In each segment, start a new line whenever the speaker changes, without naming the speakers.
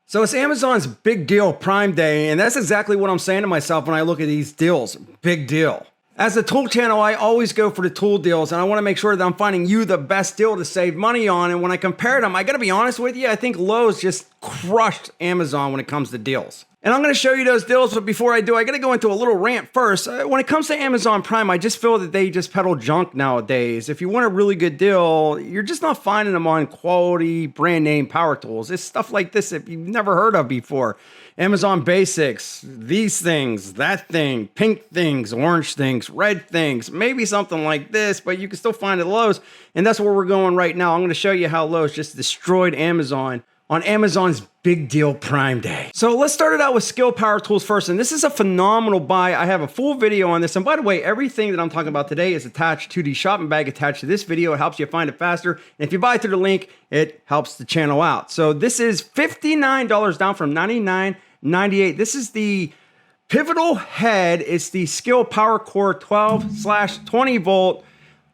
So it's Amazon's big deal Prime Day, and that's exactly what I'm saying to myself when I look at these deals. Big deal. As a tool channel, I always go for the tool deals, and I want to make sure that I'm finding you the best deal to save money on. And when I compare them, I got to be honest with you, I think Lowe's just crushed Amazon when it comes to deals. And I'm going to show you those deals, but before I do, I got to go into a little rant first. When it comes to Amazon Prime, I just feel that they just peddle junk nowadays. If you want a really good deal, you're just not finding them on quality brand name power tools. It's stuff like this that you've never heard of before. Amazon Basics, these things, that thing, pink things, orange things, red things, maybe something like this, but you can still find it at Lowe's. And that's where we're going right now. I'm going to show you how Lowe's just destroyed Amazon on Amazon's big deal Prime Day. So let's start it out with Skil Power Tools first. And this is a phenomenal buy. I have a full video on this. And by the way, everything that I'm talking about today is attached to the shopping bag attached to this video. It helps you find it faster. And if you buy through the link, it helps the channel out. So this is $59 down from $99.98. This is the Pivotal Head. It's the Skil Power Core 12/20 volt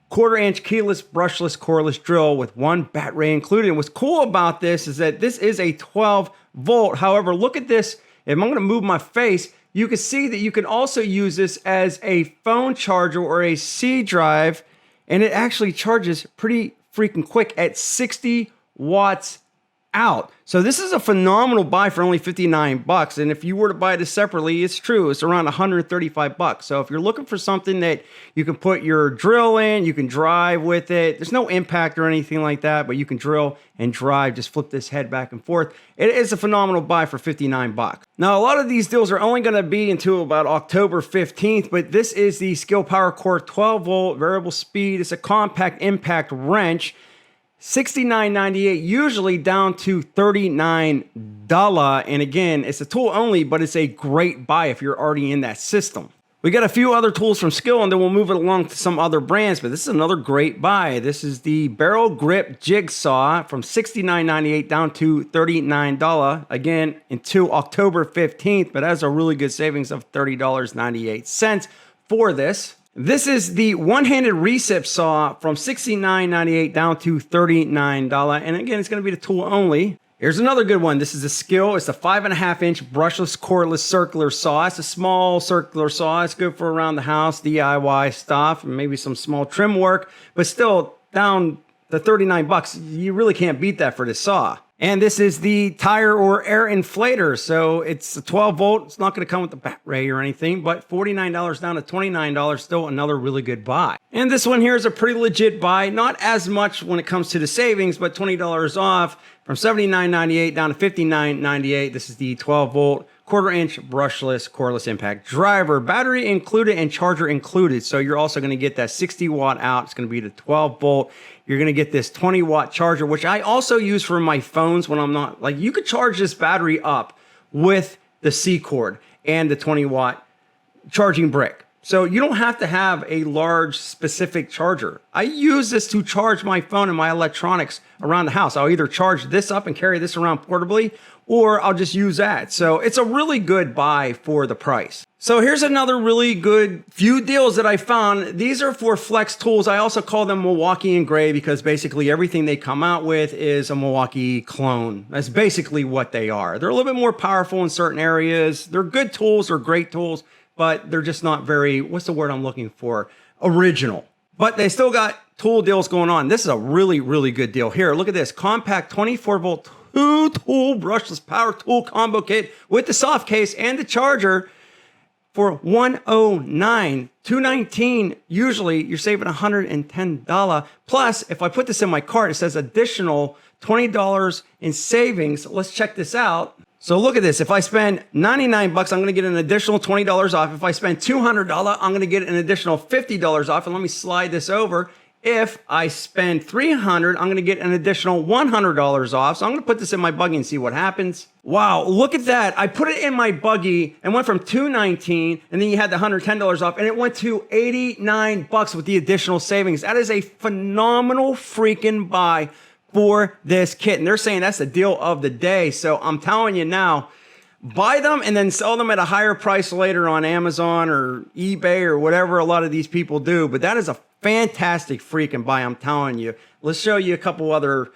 1/4 inch keyless brushless cordless drill with one battery included. And what's cool about this is that this is a 12 volt. However, look at this. If I'm going to move my face, you can see that you can also use this as a phone charger or a C drive, and it actually charges pretty freaking quick at 60 watts out. So this is a phenomenal buy for only 59 bucks. And if you were to buy this separately, it's true, it's around 135 bucks. So if you're looking for something that you can put your drill in, you can drive with it. There's no impact or anything like that, but you can drill and drive, just flip this head back and forth. It is a phenomenal buy for 59 bucks. Now, a lot of these deals are only going to be until about October 15th, but this is the Skil Power Core 12 volt variable speed. It's a compact impact wrench. $69.98, usually down to $39. And again, it's a tool only, but it's a great buy if you're already in that system. We got a few other tools from Skil, and then we'll move it along to some other brands, but this is another great buy. This is the Barrel Grip Jigsaw from $69.98 down to $39. Again, until October 15th, but has a really good savings of $30.98 for this. This is the one-handed recip saw from $69.98 down to $39. And again, it's going to be the tool only. Here's another good one. This is the Skil. It's a 5.5 inch brushless cordless circular saw. It's a small circular saw. It's good for around the house, DIY stuff, and maybe some small trim work, but still down to 39 bucks. You really can't beat that for this saw. And this is the tire or air inflator. So it's a 12 volt. It's not going to come with the battery or anything, but $49 down to $29, still another really good buy. And this one here is a pretty legit buy. Not as much when it comes to the savings, but $20 off from $79.98 down to $59.98. This is the 12 volt 1/4 inch brushless cordless impact driver, battery included and charger included. So you're also going to get that 60 watt out. It's going to be the 12 volt. You're going to get this 20 watt charger, which I also use for my phones when I'm not, like, you could charge this battery up with the C cord and the 20 watt charging brick. So you don't have to have a large specific charger. I use this to charge my phone and my electronics around the house. I'll either charge this up and carry this around portably, or I'll just use that. So it's a really good buy for the price. So here's another really good few deals that I found. These are for flex tools. I also call them Milwaukee and Gray because basically everything they come out with is a Milwaukee clone. That's basically what they are. They're a little bit more powerful in certain areas. They're good tools, they're great tools, but they're just not very, what's the word I'm looking for? Original. But they still got tool deals going on. This is a really, really good deal. Here, look at this. Compact 24 volt 2-tool brushless power tool combo kit with the soft case and the charger for $109. $219. Usually you're saving $110. Plus, if I put this in my cart, it says additional $20 in savings. Let's check this out. So look at this. If I spend 99 bucks, I'm going to get an additional $20 off. If I spend $200, I'm going to get an additional $50 off. And let me slide this over. If I spend $300, I'm going to get an additional $100 off. So I'm going to put this in my buggy and see what happens. Wow, look at that. I put it in my buggy and went from $219, and then you had the $110 off, and it went to 89 bucks with the additional savings. That is a phenomenal freaking buy for this kit. And they're saying that's the deal of the day. So I'm telling you now, buy them and then sell them at a higher price later on Amazon or eBay or whatever a lot of these people do. But that is a fantastic freaking buy, I'm telling you. Let's show you a couple other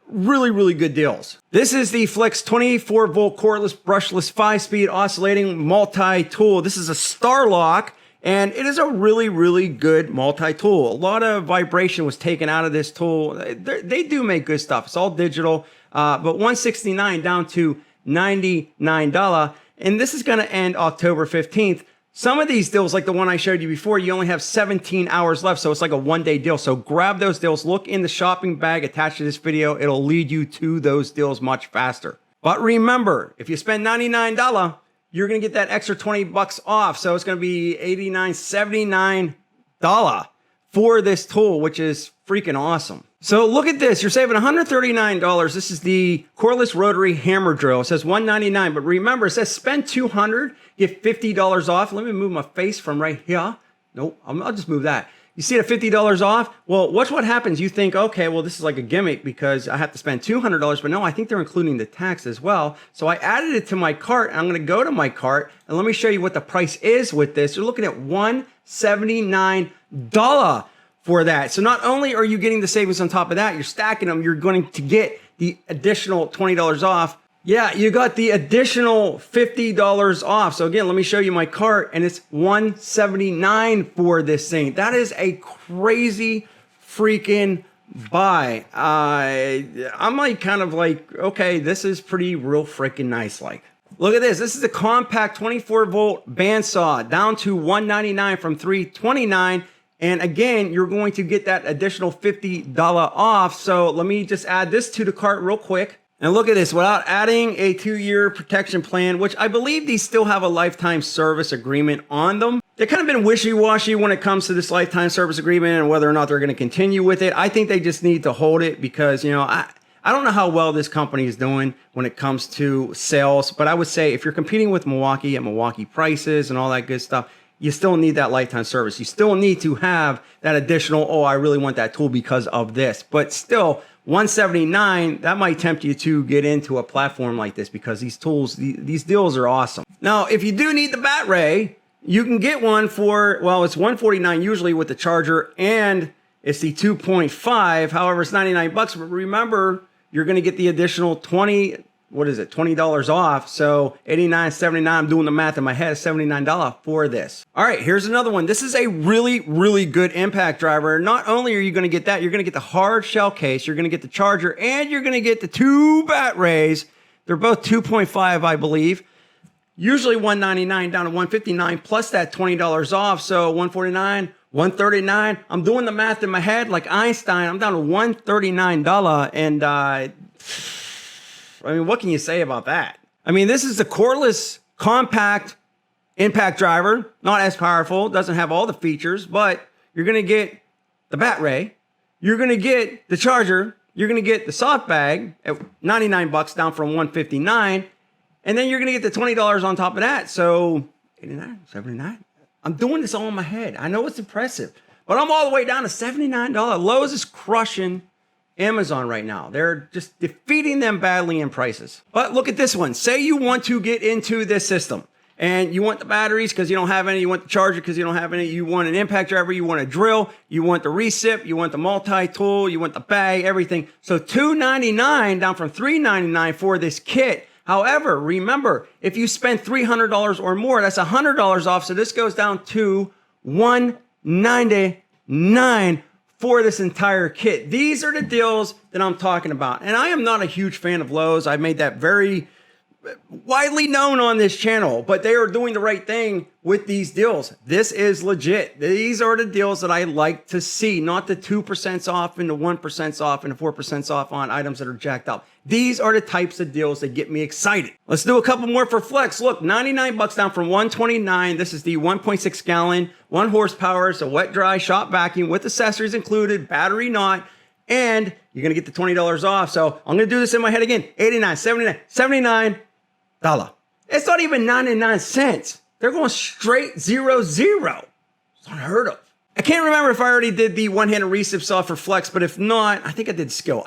really, really good deals. This is the Flex 24 volt cordless brushless 5-speed oscillating multi-tool. This is a Starlock, and it is a really, really good multi-tool. A lot of vibration was taken out of this tool. They do make good stuff. It's all digital, but $169 down to $99. And this is going to end October 15th. Some of these deals, like the one I showed you before, you only have 17 hours left, so it's like a one-day deal. So grab those deals. Look in the shopping bag attached to this video. It'll lead you to those deals much faster. But remember, if you spend $99, you're going to get that extra 20 bucks off. So it's going to be $89, $79 for this tool, which is freaking awesome. So look at this. You're saving $139. This is the cordless rotary hammer drill. It says $199, but remember, it says spend $200, get $50 off. Let me move my face from right here. Nope, I'll just move that. You see the $50 off? Well, watch what happens. You think, okay, well, this is like a gimmick because I have to spend $200, but no, I think they're including the tax as well. So I added it to my cart, and I'm going to go to my cart, and let me show you what the price is with this. You're looking at $179 for that. So not only are you getting the savings on top of that, you're stacking them, you're going to get the additional $20 off. Yeah, you got the additional $50 off. So again, let me show you my cart, and it's $179 for this thing. That is a crazy freaking buy. I'm like kind of like, okay, this is pretty real freaking nice. Like, look at this. This is a compact 24 volt bandsaw down to $199 from $329. And again, you're going to get that additional $50 off. So let me just add this to the cart real quick. And look at this, without adding a 2-year protection plan, which I believe these still have a lifetime service agreement on them. They've kind of been wishy-washy when it comes to this lifetime service agreement and whether or not they're going to continue with it. I think they just need to hold it because, you know, I don't know how well this company is doing when it comes to sales, but I would say if you're competing with Milwaukee at Milwaukee prices and all that good stuff, you still need that lifetime service. You still need to have that additional, oh, I really want that tool because of this. But still, $179, that might tempt you to get into a platform like this because these tools, these deals are awesome. Now, if you do need the Bat Ray, you can get one for, well, it's $149 usually with the charger, and it's the 2.5. However, it's 99 bucks. But remember, you're going to get the additional $20 off. So $89, $79, I'm doing the math in my head, $79 for this. All right, here's another one. This is a really, really good impact driver. Not only are you going to get that, you're going to get the hard shell case, you're going to get the charger, and you're going to get the 2 Bat Rays. They're both 2.5, I believe. Usually $199 down to $159 plus that $20 off. So $149, $139. I'm doing the math in my head like Einstein. I'm down to $139. And I mean, what can you say about that? I mean, this is the cordless compact impact driver. Not as powerful. Doesn't have all the features, but you're going to get the Bat Ray. You're going to get the charger. You're going to get the soft bag at 99 bucks down from 159. And then you're going to get the $20 on top of that. So 89, 79. I'm doing this all in my head. I know it's impressive, but I'm all the way down to $79. Lowe's is crushing Amazon right now. They're just defeating them badly in prices. But look at this one. Say you want to get into this system and you want the batteries because you don't have any. You want the charger because you don't have any. You want an impact driver. You want a drill. You want the recip. You want the multi-tool. You want the bag, everything. So $299 down from $399 for this kit. However, remember, if you spend $300 or more, that's $100 off. So this goes down to $199 for this entire kit. These are the deals that I'm talking about. And I am not a huge fan of Lowe's. I've made that very widely known on this channel, but they are doing the right thing with these deals. This is legit. These are the deals that I like to see, not the 2% off and the 1% off and the 4% off on items that are jacked up. These are the types of deals that get me excited. Let's do a couple more for Flex. Look, 99 bucks down from 129. This is the 1.6 gallon, 1 horsepower, so wet dry shop vacuum with accessories included, battery not, and you're going to get the $20 off. So I'm going to do this in my head again. 89, 79, $79. It's not even 99 cents. They're going straight 0, 0. It's unheard of. I can't remember if I already did the one-handed recip saw for Flex, but if not, I think I did skill.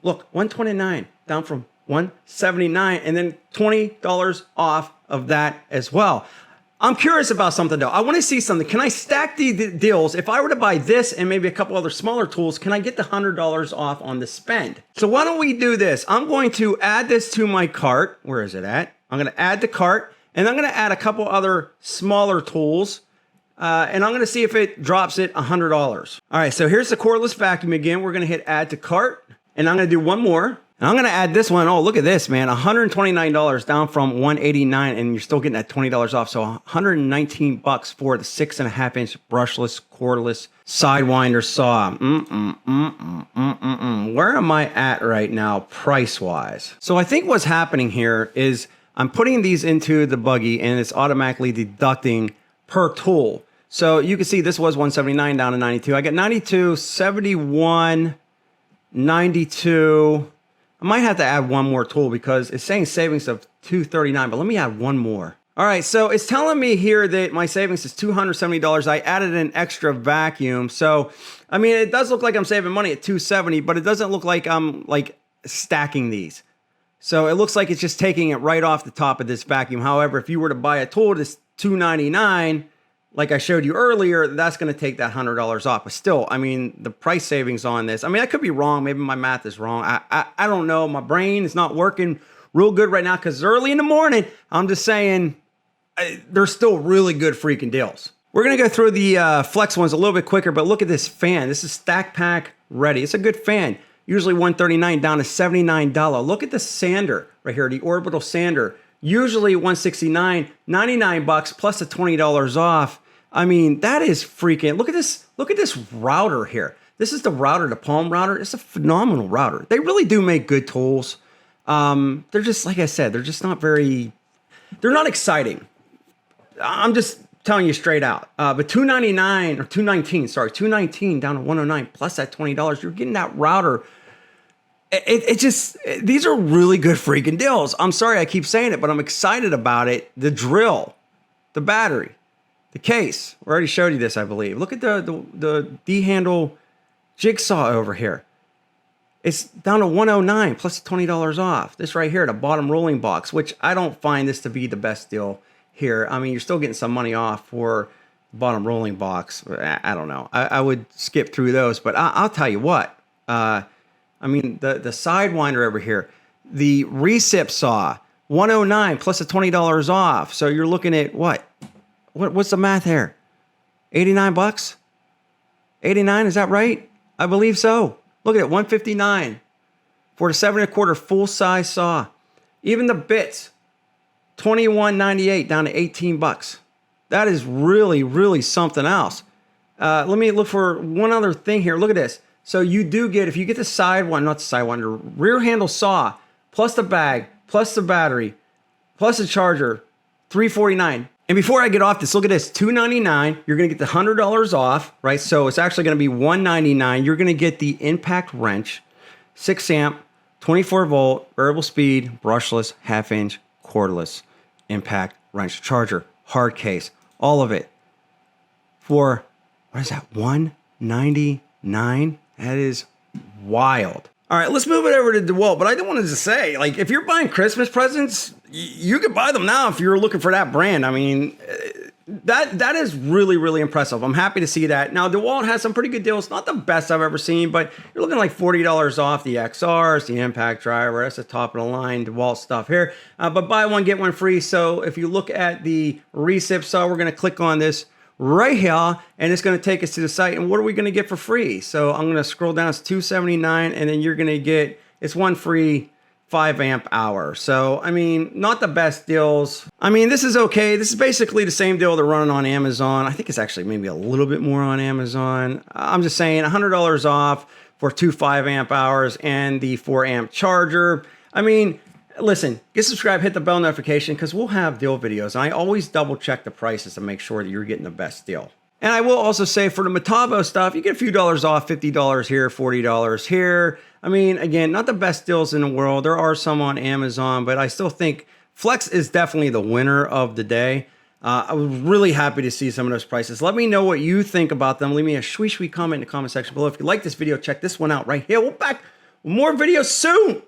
Look, 129 down from 179, and then $20 off of that as well. I'm curious about something though. I want to see something. Can I stack the deals? If I were to buy this and maybe a couple other smaller tools, can I get the $100 off on the spend? So why don't we do this? I'm going to add this to my cart. Where is it at? I'm going to add the cart, and I'm going to add a couple other smaller tools. And I'm going to see if it drops it $100. All right, so here's the cordless vacuum again. We're going to hit add to cart, and I'm going to do one more. And I'm going to add this one. Oh, look at this, man. $129 down from $189, and you're still getting that $20 off. So $119 for the 6.5-inch brushless, cordless Sidewinder saw. Where am I at right now, price-wise? So I think what's happening here is I'm putting these into the buggy, and it's automatically deducting per tool. So you can see this was 179 down to 92. I got 92, 71, 92. I might have to add one more tool because it's saying savings of 239, but let me add one more. All right, so it's telling me here that my savings is $270. I added an extra vacuum. So, I mean, it does look like I'm saving money at $270, but it doesn't look like I'm like stacking these. So it looks like it's just taking it right off the top of this vacuum. However, if you were to buy a tool that's $299, like I showed you earlier, that's going to take that $100 off. But still, I mean, the price savings on this, I mean, I could be wrong. Maybe my math is wrong. I don't know. My brain is not working real good right now because early in the morning. I'm just saying they're still really good freaking deals. We're going to go through the Flex ones a little bit quicker, but look at this fan. This is Stack Pack ready. It's a good fan. Usually $139 down to $79. Look at the sander right here, the orbital sander. Usually $169, $99 plus the $20 off. I mean, that is freaking, look at this router here. This is the router, the Palm router. It's a phenomenal router. They really do make good tools. They're just, like I said, they're just not very, they're not exciting. I'm just telling you straight out. But $299 or $219 down to $109 plus that $20, you're getting that router. It just, these are really good freaking deals. I'm sorry I keep saying it, but I'm excited about it. The drill, the battery, the case. We already showed you this, I believe. Look at the D-handle jigsaw over here. It's down to $109 plus $20 off. This right here, the bottom rolling box, which I don't find this to be the best deal here. I mean, you're still getting some money off for the bottom rolling box. I don't know. I would skip through those, but I'll tell you what. I mean, the Sidewinder over here, the recip saw, $109 plus the $20 off. So you're looking at what? What's the math here? 89 bucks? 89, is that right? I believe so. Look at it, $159 for the 7 1/4 full size saw. Even the bits, $21.98 down to 18 bucks. That is really, really something else. Let me look for one other thing here. Look at this. So you do get, if you get the Sidewinder, rear handle saw, plus the bag, plus the battery, plus the charger, $349. And before I get off this, look at this, $299. You're going to get the $100 off, right? So it's actually going to be $199. You're going to get the impact wrench, 6 amp, 24 volt, variable speed, brushless, 1/2-inch, cordless impact wrench charger, hard case, all of it for, what is that, $199? That is wild. All right, let's move it over to DeWalt. But I don't want to say, like, if you're buying Christmas presents, you can buy them now if you're looking for that brand. I mean, that is really, really impressive. I'm happy to see that. Now, DeWalt has some pretty good deals. Not the best I've ever seen, but you're looking like $40 off the XRs, the impact driver. That's the top of the line DeWalt stuff here. But buy one, get one free. So if you look at the recip saw, we're going to click on this right here, and it's going to take us to the site. And what are we going to get for free? So I'm going to scroll down. It's $279, and then you're going to get, it's one free 5 amp hour. So, I mean, not the best deals. I mean, this is okay. This is basically the same deal they're running on Amazon. I think it's actually maybe a little bit more on Amazon. I'm just saying $100 off for 2 5 amp hours and the 4 amp charger. I mean, listen, get subscribed, hit the bell notification, because we'll have deal videos. And I always double check the prices to make sure that you're getting the best deal. And I will also say for the Metabo stuff, you get a few dollars off, $50 here, $40 here. I mean, again, not the best deals in the world. There are some on Amazon, but I still think Flex is definitely the winner of the day. I was really happy to see some of those prices. Let me know what you think about them. Leave me a sweet comment in the comment section below. If you like this video, check this one out right here. We'll back with more videos soon.